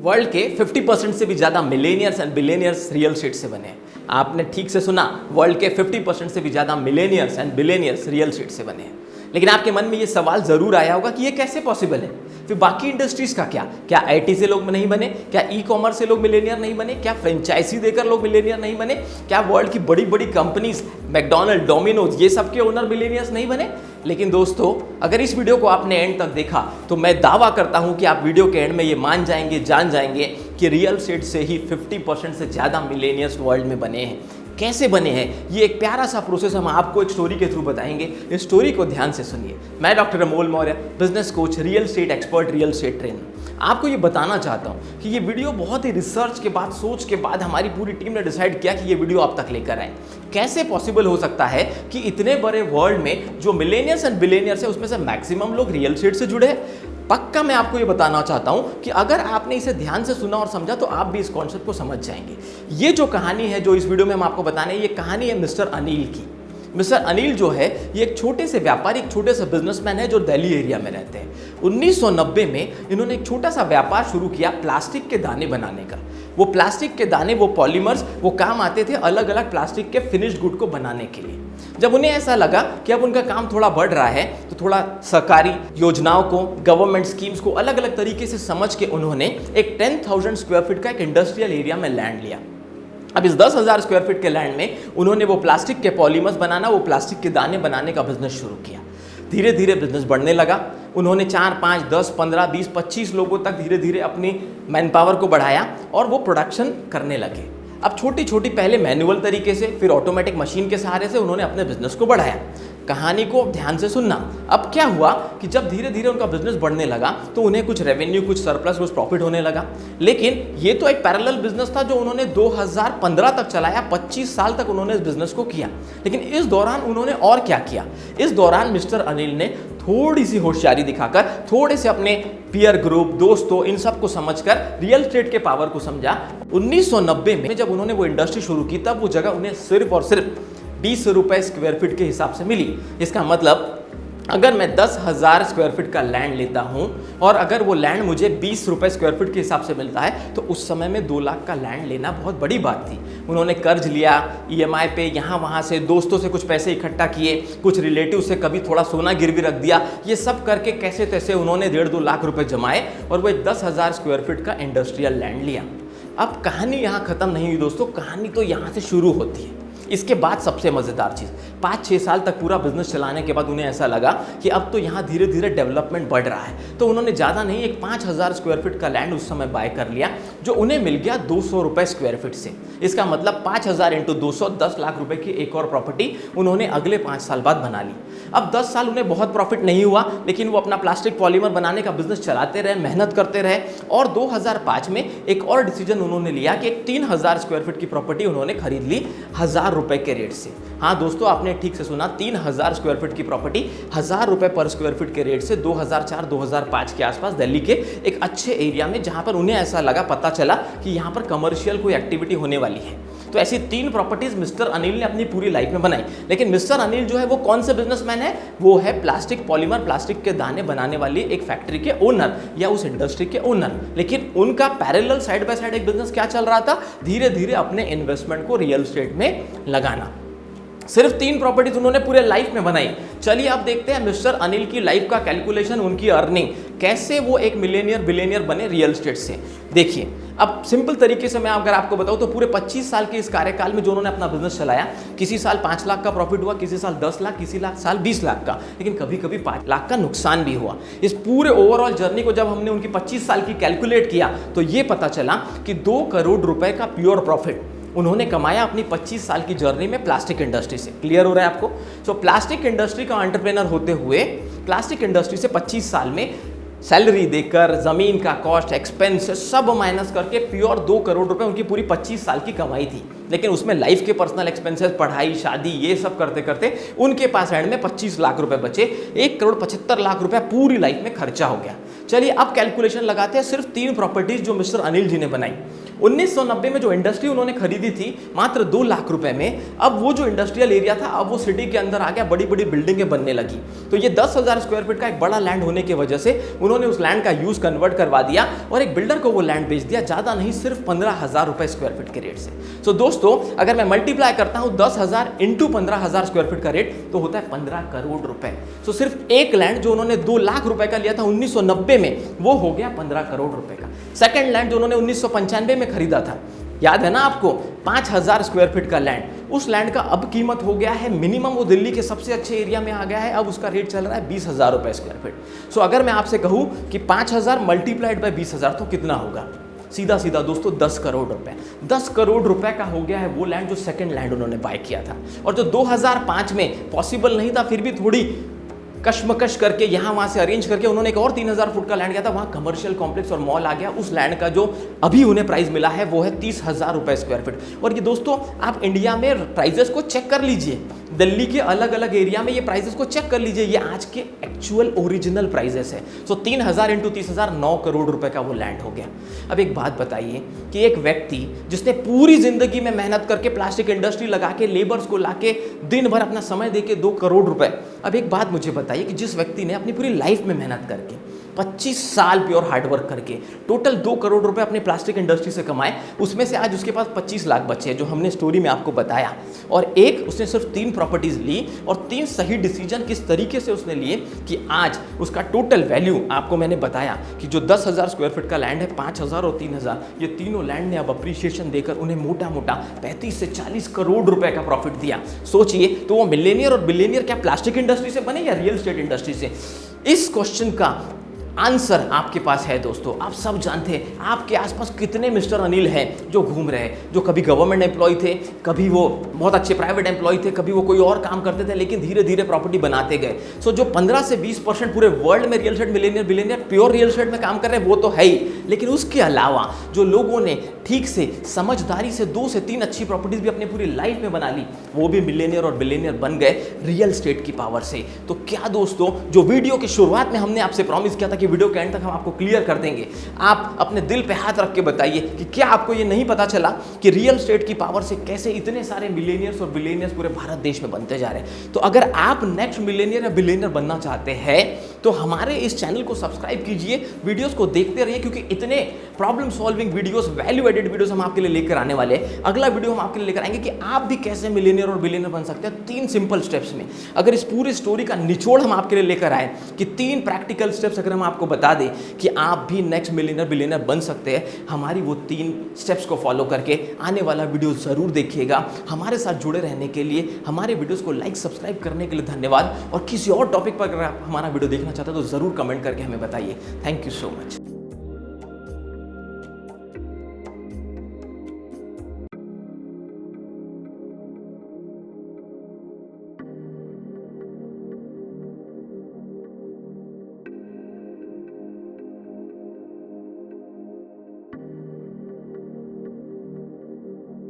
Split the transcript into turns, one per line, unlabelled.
World के 50% से भी ज़्यादा millionaires and billionaires real estate से बने हैं। आपने ठीक से सुना, वर्ल्ड के 50% से भी ज़्यादा millionaires and billionaires real estate से बने हैं। लेकिन आपके मन में ये सवाल ज़रूर आया होगा कि ये कैसे पॉसिबल है? फिर बाकी इंडस्ट्रीज़ का क्या आईटी से लोग नहीं बने? क्या ई कॉमर्स से लोग मिलेनियर नहीं बने? क्या फ्रेंचाइजी देकर लोग मिलेनियर नहीं बने? क्या वर्ल्ड की बड़ी बड़ी कंपनीज मैकडॉनल्ड, डोमिनोज, ये सब के ओनर मिलेनियर्स नहीं बने? लेकिन दोस्तों, अगर इस वीडियो को आपने एंड तक देखा तो मैं दावा करता हूं कि आप वीडियो के एंड में ये मान जाएंगे, जान जाएंगे कि रियल एस्टेट से ही 50% से ज़्यादा मिलेनियर्स वर्ल्ड में बने हैं। कैसे बने हैं, ये एक प्यारा सा प्रोसेस हम आपको एक स्टोरी के थ्रू बताएंगे। इस स्टोरी को ध्यान से सुनिए। मैं doctor Amol Maurya, business coach, real estate expert, real estate trainer, आपको ये बताना चाहता हूँ कि ये वीडियो बहुत ही रिसर्च के बाद, सोच के बाद हमारी पूरी टीम ने डिसाइड किया कि ये वीडियो आप तक लेकर आए। कैसे पॉसिबल हो सकता है कि इतने बड़े वर्ल्ड में जो मिलेनियर्स एंड बिलियनियर्स है उसमें से मैक्सिमम लोग रियल एस्टेट से जुड़े हैं? पक्का मैं आपको ये बताना चाहता हूं कि अगर आपने इसे ध्यान से सुना और समझा तो आप भी इस कॉन्सेप्ट को समझ जाएंगे। ये जो कहानी है जो इस वीडियो में हम आपको बताने, ये कहानी है मिस्टर अनिल की। मिस्टर अनिल जो है ये एक छोटे से व्यापारी, एक छोटे से बिजनेसमैन है जो दिल्ली एरिया में रहते हैं। 1990 में इन्होंने एक छोटा सा व्यापार शुरू किया प्लास्टिक के दाने बनाने का। वो प्लास्टिक के दाने, वो पॉलीमर्स, वो काम आते थे अलग अलग प्लास्टिक के फिनिश्ड गुड को बनाने के लिए। जब उन्हें ऐसा लगा कि अब उनका काम थोड़ा बढ़ रहा है तो थोड़ा सरकारी योजनाओं को, गवर्नमेंट स्कीम्स को अलग अलग तरीके से समझ के उन्होंने एक 10,000 स्क्वायर फीट का एक इंडस्ट्रियल एरिया में लैंड लिया। अब इस 10,000 स्क्वायर फीट के लैंड में उन्होंने वो प्लास्टिक के पॉलीमर्स बनाना, वो प्लास्टिक के दाने बनाने का बिजनेस शुरू किया। धीरे धीरे बिजनेस बढ़ने लगा। उन्होंने 4, 5, 10, 15, 20, 25 लोगों तक धीरे धीरे अपनी मैन पावर को बढ़ाया और वो प्रोडक्शन करने लगे। अब छोटी छोटी, पहले मैनुअल तरीके से, फिर ऑटोमेटिक मशीन के सहारे से उन्होंने अपने बिजनेस को बढ़ाया। कहानी को ध्यान से सुनना। अब क्या हुआ कि जब धीरे धीरे उनका बिजनेस बढ़ने लगा तो उन्हें कुछ रेवेन्यू, कुछ सरप्लस, कुछ प्रॉफिट होने लगा। लेकिन ये तो एक पैरेलल बिजनेस था जो उन्होंने 2015 तक चलाया। 25 साल तक उन्होंने इस बिजनेस को किया। लेकिन इस दौरान उन्होंने और क्या किया? इस दौरान मिस्टर अनिल ने थोड़ी सी होशियारी दिखाकर, थोड़े से अपने पीयर ग्रुप, दोस्तों, इन सब को समझकर रियल एस्टेट के पावर को समझा। 1990 में जब उन्होंने वो इंडस्ट्री शुरू की तब वो जगह उन्हें सिर्फ और सिर्फ 20 रुपए स्क्वायर फीट के हिसाब से मिली। इसका मतलब अगर मैं 10,000 स्क्वायर फीट का लैंड लेता हूं और अगर वो लैंड मुझे 20 रुपए स्क्वायर फीट के हिसाब से मिलता है तो उस समय में 2 लाख का लैंड लेना बहुत बड़ी बात थी। उन्होंने कर्ज लिया, ईएमआई पे, यहाँ वहाँ से, दोस्तों से कुछ पैसे इकट्ठा किए, कुछ रिलेटिव से कभी थोड़ा सोना गिरवी रख दिया। ये सब करके कैसे तैसे उन्होंने 1.5-2 लाख रुपए जमाए और वो 10,000 स्क्वायर फीट का इंडस्ट्रियल लैंड लिया। अब कहानी यहाँ खत्म नहीं हुई दोस्तों, कहानी तो यहाँ से शुरू होती है। इसके बाद सबसे मज़ेदार चीज़, 5-6 साल तक पूरा बिजनेस चलाने के बाद उन्हें ऐसा लगा कि अब तो यहाँ धीरे धीरे डेवलपमेंट बढ़ रहा है। तो उन्होंने ज़्यादा नहीं, एक 5,000 स्क्वायर फीट का लैंड उस समय बाय कर लिया जो उन्हें मिल गया 200 रुपये स्क्वायर फीट से। इसका मतलब 5,000 × 200, 10 लाख रुपए की एक और प्रॉपर्टी उन्होंने अगले 5 साल बाद बना ली। अब 10 साल उन्हें बहुत प्रॉफिट नहीं हुआ, लेकिन वो अपना प्लास्टिक पॉलीमर बनाने का बिजनेस चलाते रहे, मेहनत करते रहे। और 2005 में एक और डिसीजन उन्होंने लिया कि एक 3,000 स्क्वायर फीट की प्रॉपर्टी उन्होंने खरीद ली 1,000 रुपए के रेट से। हाँ दोस्तों, आपने ठीक से सुना, 3,000 स्क्वायर फीट की प्रॉपर्टी 1,000 रुपए पर स्क्वायर फीट के रेट से 2004-2005 के आसपास दिल्ली के एक अच्छे एरिया में, जहां पर उन्हें ऐसा लगा, पता चला कि यहां पर कमर्शियल कोई एक्टिविटी होने वाली है। तो ऐसी 3 प्रॉपर्टीज मिस्टर अनिल ने अपनी पूरी लाइफ में बनाई। लेकिन मिस्टर अनिल जो है वो कौन से बिजनेसमैन है? वो है प्लास्टिक पॉलीमर, प्लास्टिक के दाने बनाने वाली एक फैक्ट्री के ओनर या उस इंडस्ट्री के ओनर। लेकिन उनका पैरेलल साइड बाय साइड एक बिजनेस क्या चल रहा था? धीरे धीरे अपने इन्वेस्टमेंट को रियल एस्टेट में लगाना। सिर्फ 3 प्रॉपर्टीज उन्होंने पूरे लाइफ में बनाई। चलिए अब देखते हैं मिस्टर अनिल की लाइफ का कैलकुलेशन, उनकी अर्निंग, कैसे वो एक मिलेनियर बिलियनियर बने रियल एस्टेट से। देखिए, अब सिंपल तरीके से मैं अगर आपको बताऊं तो पूरे 25 साल के इस कार्यकाल में जो उन्होंने अपना बिजनेस चलाया, किसी साल 5 लाख का प्रॉफिट हुआ, किसी साल 10 लाख, किसी साल 20 लाख का, लेकिन कभी कभी 5 लाख का नुकसान भी हुआ। इस पूरे ओवरऑल जर्नी को जब हमने उनकी 25 साल की कैलकुलेट किया तो ये पता चला कि 2 करोड़ रुपए का प्योर प्रॉफिट उन्होंने कमाया अपनी 25 साल की जर्नी में प्लास्टिक इंडस्ट्री से। क्लियर हो रहा है आपको? तो प्लास्टिक इंडस्ट्री का एंटरप्रेन्योर होते हुए प्लास्टिक इंडस्ट्री से 25 साल में सैलरी देकर, जमीन का कॉस्ट, एक्सपेंस सब माइनस करके प्योर 2 करोड़ रुपए उनकी पूरी 25 साल की कमाई थी। लेकिन उसमें लाइफ के पर्सनल एक्सपेंसेस, पढ़ाई, शादी, ये सब करते करते उनके पास एंड में 25 लाख रुपए बचे। 1,75,00,000 रुपए पूरी लाइफ में खर्चा हो गया। चलिए अब कैलकुलेशन लगाते हैं सिर्फ 3 प्रॉपर्टीज जो मिस्टर अनिल जी ने बनाई। 1990 में जो इंडस्ट्री उन्होंने खरीदी थी मात्र 2 लाख रुपए में, अब वो जो इंडस्ट्रियल एरिया था अब वो सिटी के अंदर आ गया, बड़ी बड़ी बिल्डिंगें बनने लगी। तो ये 10,000 स्क्वायर फीट का एक बड़ा लैंड होने की वजह से उन्होंने उस लैंड का यूज कन्वर्ट करवा दिया और एक बिल्डर को वो लैंड बेच दिया, ज्यादा नहीं, सिर्फ 15,000 रुपए स्क्वायर फीट के रेट से। तो दोस्तों अगर मैं मल्टीप्लाई करता हूं 10,000 इंटू 15,000 स्क्वायर फीट का रेट तो होता है 15 करोड़ रुपए। तो सिर्फ एक लैंड जो उन्होंने 2 लाख रुपए का लिया था 1990 में, वो हो गया 15 करोड़ रुपए का। सेकंड लैंड जो उन्होंने 1995 में खरीदा था, याद है ना आपको, 5,000 स्क्वायर फीट का लैंड, उस लैंड का अब कीमत हो गया है मिनिमम, वो दिल्ली के सबसे अच्छे एरिया में आ गया है, अब उसका रेट चल रहा है 20,000 रुपए स्क्वायर फीट। सो अगर मैं आपसे कहूं कि 5,000 मल्टीप्लाइड बाय 20,000 तो कितना होगा? सीधा सीधा दोस्तों 10 करोड़ रुपए। 10 करोड़ रुपए का हो गया है वो लैंड जो सेकंड लैंड उन्होंने बाय किया था, और जो 2005 में पॉसिबल नहीं था, फिर भी थोड़ी कश्मकश करके यहाँ वहाँ से अरेंज करके उन्होंने एक और 3,000 फुट का लैंड किया था, वहाँ कमर्शियल कॉम्प्लेक्स और मॉल आ गया। उस लैंड का जो अभी उन्हें प्राइस मिला है वो है 30,000 रुपए स्क्वायर फीट। और ये दोस्तों आप इंडिया में प्राइजेस को चेक कर लीजिए, दिल्ली के अलग अलग एरिया में ये प्राइजेस को चेक कर लीजिए, ये आज के एक्चुअल ओरिजिनल प्राइजेस है। सो 3,000 इंटू 30,000 9 करोड़ रुपए का वो लैंड हो गया। अब एक बात बताइए कि एक व्यक्ति जिसने पूरी जिंदगी में मेहनत करके प्लास्टिक इंडस्ट्री लगा के लेबर्स को लाके दिन भर अपना समय देके 2 करोड़ रुपए, अब एक बात मुझे बताइए कि जिस व्यक्ति ने अपनी पूरी लाइफ में मेहनत करके 25 साल प्योर हार्डवर्क करके टोटल 2 करोड़ रुपए अपने प्लास्टिक इंडस्ट्री से कमाए, उसमें से आज उसके पास 25 लाख बचे हैं जो हमने स्टोरी में आपको बताया, और एक उसने सिर्फ 3 प्रॉपर्टीज ली और 3 सही डिसीजन किस तरीके से उसने लिए कि आज उसका टोटल वैल्यू आपको मैंने बताया कि जो 10,000 स्क्वायर फीट का लैंड है, 5,000 और 3,000, ये तीनों लैंड ने अब अप्रिशिएशन देकर उन्हें मोटा मोटा 35 से 40 करोड़ रुपए का प्रॉफिट दिया। सोचिए, तो वो मिलेनियर और बिलियनियर क्या प्लास्टिक इंडस्ट्री से बने या रियल एस्टेट इंडस्ट्री से? इस क्वेश्चन का आंसर आपके पास है दोस्तों। आप सब जानते हैं आपके आसपास कितने मिस्टर अनिल हैं जो घूम रहे हैं, जो कभी गवर्नमेंट एम्प्लॉय थे, कभी वो बहुत अच्छे प्राइवेट एम्प्लॉय थे, कभी वो कोई और काम करते थे, लेकिन धीरे धीरे प्रॉपर्टी बनाते गए। सो जो 15 से 20% पूरे वर्ल्ड में real estate Millionaire billionaire pure real estate में काम कर रहे हैं वो तो है ही, लेकिन उसके अलावा जो लोगों ने ठीक से समझदारी से 2 से 3 अच्छी प्रॉपर्टीज भी अपनी पूरी लाइफ में बना ली, वो भी मिलेनियर और बिलियनियर बन गए रियल एस्टेट की पावर से। तो क्या दोस्तों, जो वीडियो की शुरुआत में हमने आपसे प्रॉमिस किया था कि वीडियो के एंड तक हम आपको क्लियर कर देंगे, आप अपने दिल पे हाथ रख के बताइए कि क्या आपको ये नहीं पता चला कि रियल एस्टेट की पावर से कैसे इतने सारे मिलेनियर्स और बिलियनियर्स पूरे भारत देश में बनते जा रहे हैं। तो अगर आप नेक्स्ट मिलेनियर या बिलियनियर बनना चाहते हैं तो हमारे इस चैनल को सब्सक्राइब कीजिए, वीडियोस को देखते रहिए, क्योंकि इतने problem solving videos, value added videos हम आपके लिए लेकर आने वाले हैं। अगला वीडियो हम आपके लिए लेकर आएंगे कि आप भी कैसे मिलेनियर और बिलियनियर बन सकते हैं 3 सिंपल स्टेप्स में। अगर इस पूरी स्टोरी का निचोड़ हम आपके लिए लेकर आए कि 3 प्रैक्टिकल स्टेप्स अगर हम आपको बता दें कि आप भी नेक्स्ट मिलियनर बिलियनर बन सकते हैं, हमारी वो 3 स्टेप्स को फॉलो करके आने वाला वीडियो जरूर देखिएगा। हमारे साथ जुड़े रहने के लिए, हमारे वीडियोस को लाइक सब्सक्राइब करने के लिए धन्यवाद। और किसी और टॉपिक पर अगर आप हमारा वीडियो देखना चाहते हैं तो जरूर कमेंट करके हमें बताइए। Thank you so much.